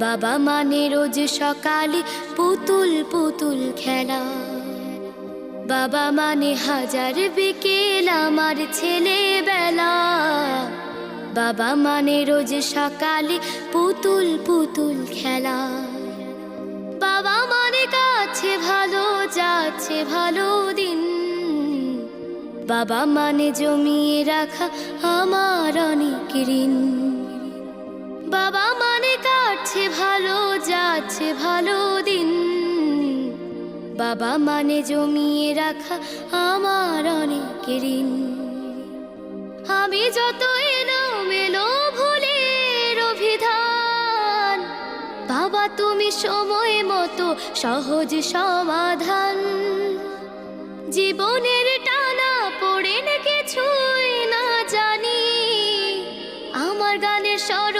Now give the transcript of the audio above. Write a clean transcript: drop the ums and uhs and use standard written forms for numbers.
বাবা মানে রোজ সকালে পুতুল পুতুল খেলা, বাবা মানে হাজার বিকেল আমার ছেলেবেলা। বাবা মানে রোজ সকালে পুতুল পুতুল খেলা, বাবা মানে কাছে ভালো যাচ্ছে ভালো দিন, বাবা মানে জমিয়ে রাখা আমার অনেক ঋণ। বাবা মানে কাটছে ভালো যাচ্ছে ভালো দিন, বাবা মানে জমিয়ে রাখা আমার অনেক ঋণ। আমি যত এলোমেলো ভুলের অভিধান, বাবা তুমি সময় মতো সহজ সমাধান। জীবনের টানা পড়ে কিছুই না জানি, আমার গানের স্বর